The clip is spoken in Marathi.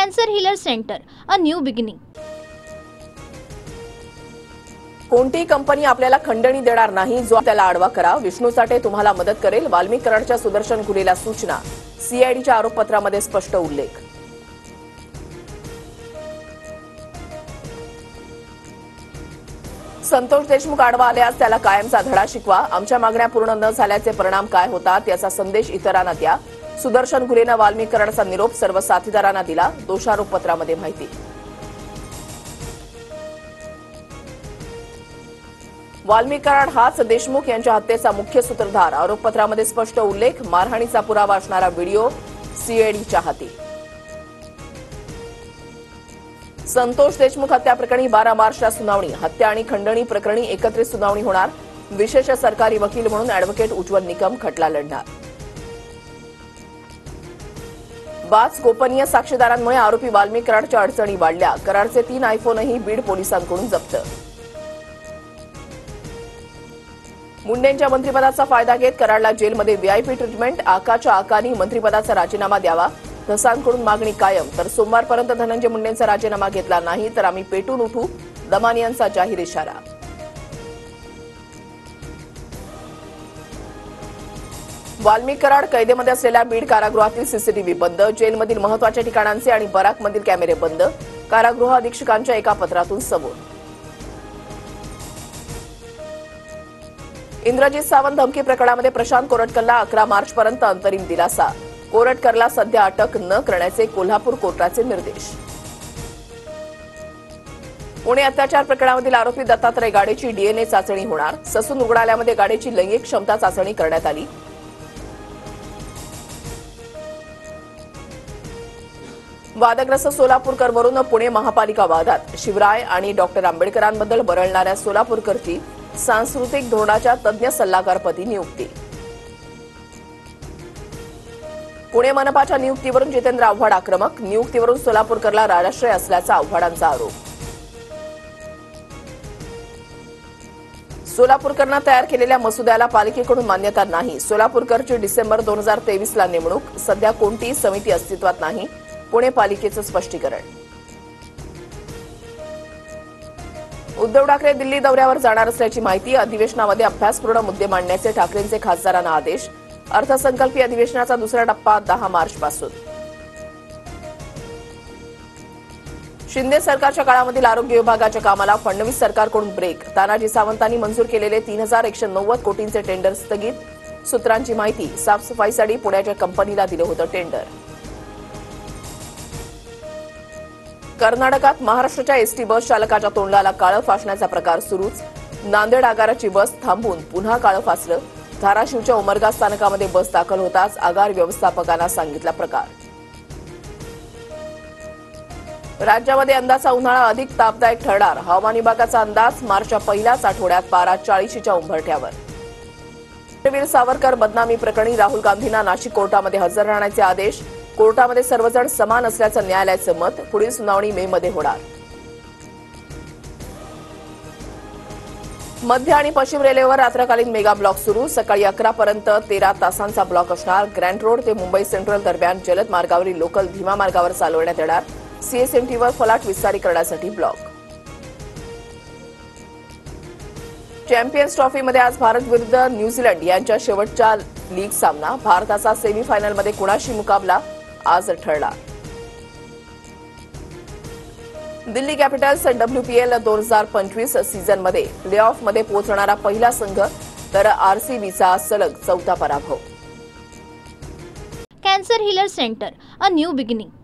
Cancer healer centre, a new beginning. कोणतीही कंपनी आपल्याला खंडणी देणार नाही, जो त्याला आडवा करा. विष्णू साठे तुम्हाला मदत करेल. वाल्मिक कराडच्या सुदर्शन गुलेला सूचना. सीआयडीच्या आरोपपत्रामध्ये स्पष्ट उल्लेख. संतोष देशमुख आडवा आल्यास त्याला कायमचा धडा शिकवा. आमच्या मागण्या पूर्ण न झाल्याचे परिणाम काय होतात याचा संदेश इतरांना द्या. सुदर्शन गुलेनं वाल्मिक कराडचा निरोप सर्व साथीदारांना दिला. दोषारोपपत्रामध्ये माहिती. वाल्मिक कराड हाच देशमुख यांच्या हत्येचा मुख्य सूत्रधार. आरोपपत्रामध्ये स्पष्ट उल्लेख. मारहाणीचा पुरावा असणारा व्हिडिओ सीआयडीच्या हाती. संतोष देशमुख हत्या प्रकरणी 12 मार्चला सुनावणी. हत्या आणि खंडणी प्रकरणी एकत्रित सुनावणी होणार. विशेष सरकारी वकील म्हणून अॅडव्होकेट उज्ज्वल निकम खटला लढणार. वाच गोपनीय साक्षीदारांमुळे आरोपी वाल्मिक कराडच्या अडचणी वाढल्या. कराडचे 3 आयफोनही बीड पोलिसांकडून जप्त. मुंडेंच्या मंत्रिपदाचा फायदा घेत कराडला जेलमध्ये व्हीआयपी ट्रीटमेंट. आकाच्या आकानी मंत्रिपदाचा राजीनामा द्यावा. धसांकडून मागणी कायम. तर सोमवारपर्यंत धनंजय मुंडेंचा राजीनामा घेतला नाही तर आम्ही पेटून उठू. दमानी यांचा जाहीर इशारा. वाल्मिक कराड कैदेमध्ये असलेल्या बीड कारागृहातील सीसीटीव्ही बंद. जेलमधील महत्वाच्या ठिकाणांचे आणि बराकमधील कॅमेरे बंद. कारागृह अधीक्षकांच्या एका पत्रातून सबूत. इंद्रजित सावंत धमकी प्रकरणामध्ये प्रशांत कोरटकरला 11 मार्चपर्यंत अंतरिम दिलासा. कोरटकरला सध्या अटक न करण्याचे कोल्हापूर कोर्टाचे निर्देश. पुणे अत्याचार प्रकरणामधील आरोपी दत्तात्रय गाडेची डीएनए चाचणी होणार. ससून रुग्णालयामध्ये गाडेची लैंगिक क्षमता चाचणी करण्यात आली. वादग्रस्त सोलापूरकरवरून पुणे महापालिका वादात. शिवराय आणि डॉक्टर आंबेडकरांबद्दल बरळणाऱ्या सोलापूरकरची सांस्कृतिक धोरणाच्या तज्ज्ञ सल्लागारपदी नियुक्ती. पुणे मनपाच्या नियुक्तीवरून जितेंद्र आव्हाड आक्रमक. नियुक्तीवरून सोलापूरकरला राजाश्रय असल्याचा आव्हाडांचा आरोप. सोलापूरकरनं तयार केलेल्या मसुद्याला पालिकेकडून मान्यता नाही. सोलापूरकरची डिसेंबर 2023ला नेमणूक. सध्या कोणतीही समिती अस्तित्वात नाही. पुणे पालिकेचं स्पष्टीकरण. उद्धव ठाकरे दिल्ली दौऱ्यावर जाणार असल्याची माहिती. अधिवेशनामध्ये अभ्यासपूर्ण मुद्दे मांडण्याचे ठाकरेंचे खासदारांना आदेश. अर्थसंकल्पीय अधिवेशनाचा दुसरा टप्पा 10 मार्चपासून. शिंदे सरकारच्या काळामधील आरोग्य विभागाच्या कामाला फडणवीस सरकारकडून ब्रेक. तानाजी सावंतांनी मंजूर केलेले 3190 कोटींचे टेंडर स्थगित. सूत्रांची माहिती. साफसफाईसाठी पुण्याच्या कंपनीला दिलं होतं टेंडर. कर्नाटकात महाराष्ट्राच्या एसटी बस चालकाच्या तोंडाला काळं फासण्याचा प्रकार सुरूच. नांदेड आगाराची बस थांबून पुन्हा काळं फासलं. धाराशिवच्या उमरगा स्थानकामध्ये बस दाखल होताच आगार व्यवस्थापकांना सांगितला प्रकार. राज्यामध्ये यंदाचा उन्हाळा अधिक तापदायक ठरणार. हवामान विभागाचा अंदाज. मार्चच्या पहिल्याच आठवड्यात पारा 40च्या उंबरठ्यावर. वीर सावरकर बदनामी प्रकरणी राहुल गांधींना नाशिक कोर्टामध्ये हजर राहण्याचे आदेश. कोर्टामध्ये सर्वजण समान असल्याचं न्यायालयाचं मत. पुढील सुनावणी मेमध्ये होणार. मध्य आणि पश्चिम रेल्वेवर रात्रकालीन मेगा ब्लॉक सुरू. सकाळी 11 पर्यंत 13 तासांचा ब्लॉक असणार. ग्रँड रोड ते मुंबई सेंट्रल दरम्यान जलद मार्गावरील लोकल धीमा मार्गावर चालवण्यात येणार. सीएसएमटीवर फलाट विस्तारी करण्यासाठी ब्लॉक. चॅम्पियन्स ट्रॉफीमध्ये आज भारत विरुद्ध न्यूझीलंड यांच्या शेवटचा लीग सामना. भारताचा सेमीफायनलमध्ये कुणाशी मुकाबला आज ठरला. दिल्ली कॅपिटल्स WPL 2025 सीझनमध्ये प्ले ऑफमध्ये पोहोचणारा पहिला संघ तर आरसीबीचा सलग 4था पराभव. Cancer healer centre, a new beginning.